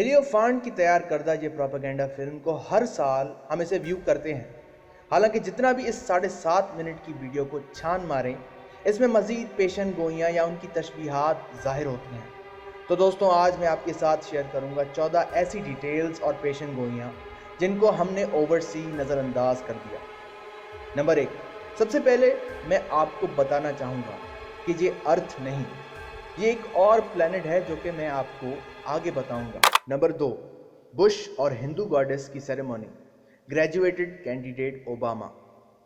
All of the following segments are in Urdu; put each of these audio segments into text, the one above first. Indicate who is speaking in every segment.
Speaker 1: ہیلیو فانڈ کی تیار کردہ یہ پروپیگنڈا فلم کو ہر سال ہم اسے ویو کرتے ہیں، حالانکہ جتنا بھی اس 7.5 منٹ کی ویڈیو کو چھان ماریں اس میں مزید پیشن گوئیاں یا ان کی تشبیہات ظاہر ہوتی ہیں۔ تو دوستوں، آج میں آپ کے ساتھ شیئر کروں گا 14 ایسی ڈیٹیلز اور پیشن گوئیاں جن کو ہم نے اوورسی نظر انداز کر دیا۔ نمبر 1، سب سے پہلے میں آپ کو بتانا چاہوں گا کہ یہ ارتھ نہیں، یہ ایک اور پلانٹ ہے جو کہ میں آپ کو آگے بتاؤں گا۔ نمبر 2، بش اور ہندو گاڈس کی ceremony, graduated candidate Obama.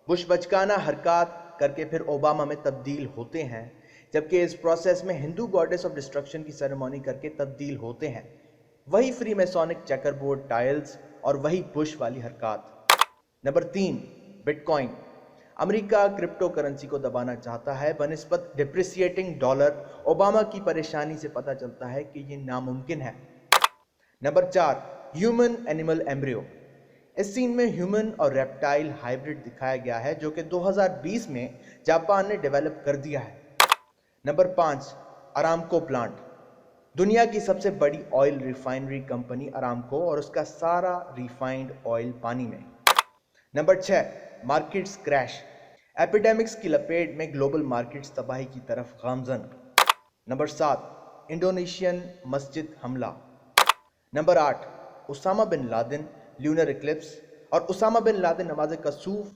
Speaker 1: Bush بچکانہ حرکات کر کے پھر اوباما میں تبدیل ہوتے ہیں، جبکہ اس پروسیس میں ہندو گاڈس آف ڈسٹرکشن کی سیریمونی کر کے تبدیل ہوتے ہیں۔ وہی فری میسونک چیکر بورڈ ٹائلز اور وہی بش والی حرکات۔ Number 3، but coin. America crypto currency کو دبانا چاہتا ہے بنسبت ڈپریسیٹنگ ڈالر۔ اوباما کی پریشانی سے پتہ چلتا ہے کہ یہ ناممکن ہے۔ Number 4، human animal embryo. اس سین میں ہیومن اور ریپٹائل ہائبرڈ دکھایا گیا ہے جو کہ 2020 میں جاپان نے ڈیولپ کر دیا ہے۔ Number 5، Aramco plant. دنیا کی سب سے بڑی آئل ریفائنری کمپنی ارامکو اور اس کا سارا ریفائنڈ آئل پانی میں۔ Number 6، markets crash. ایپیڈیمکس کی لپیٹ میں گلوبل مارکیٹس تباہی کی طرف گامزن۔ نمبر 7، انڈونیشین مسجد حملہ۔ Number 8، Osama bin Laden lunar eclipse اور اسامہ بن لادن نماز کسوف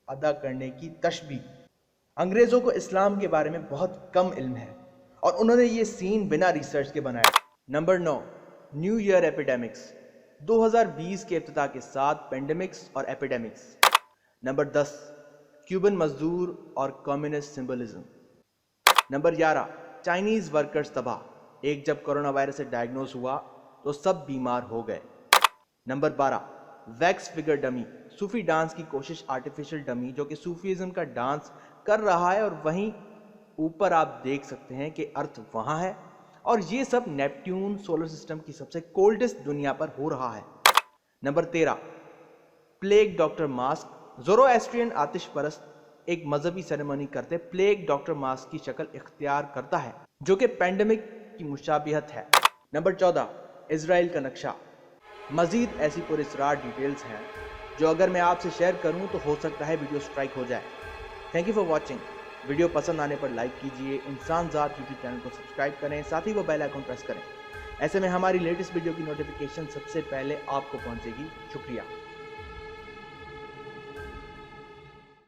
Speaker 1: ادا کرنے کی تشبیہ۔ انگریزوں کو اسلام کے بارے میں بہت کم علم ہے اور انہوں نے یہ سین بنا ریسرچ کے بنایا۔ Number 9، new year epidemics. 2020 کے افتتاح کے ساتھ پینڈیمکس اور ایپیڈیمکس۔ نمبر 10، کیوبن مزدور اور communist symbolism. Number 11، Chinese workers تباہ۔ ایک جب کرونا وائرس سے ڈائیگنوز ہوا تو سب بیمار ہو گئے۔ نمبر 12، ویکس فگر ڈمی۔ صوفی ڈانس کی کوشش آرٹیفیشل ڈمی جو کہ صوفیزم کا ڈانس کر رہا ہے، اور وہیں اوپر آپ دیکھ سکتے ہیں کہ ارتھ وہاں ہے، اور یہ سب نیپٹیون سولر سسٹم کی سب سے کولڈسٹ دنیا پر ہو رہا ہے۔ Number 13، plague doctor mask. Zoroastrian آتش پرست ایک مذہبی سیریمونی کرتے پلیگ ڈاکٹر ماسک کی شکل اختیار کرتا ہے جو کہ پینڈیمک کی مشابہت ہے۔ نمبر 14، اسرائیل کا نقشہ۔ مزید ایسی پراسرار ڈیٹیلز ہیں جو اگر میں آپ سے شیئر کروں تو ہو سکتا ہے ویڈیو سٹرائک ہو جائے۔ Thank you for watching. Video پسند آنے پر لائک کیجئے، انسان ذات یوٹیوب چینل کو سبسکرائب کریں، ساتھ ہی وہ بیل آئیکن پریس کریں۔ ایسے میں ہماری لیٹسٹ ویڈیو کی نوٹیفیکیشن سب سے پہلے آپ کو پہنچے گی۔ شکریہ۔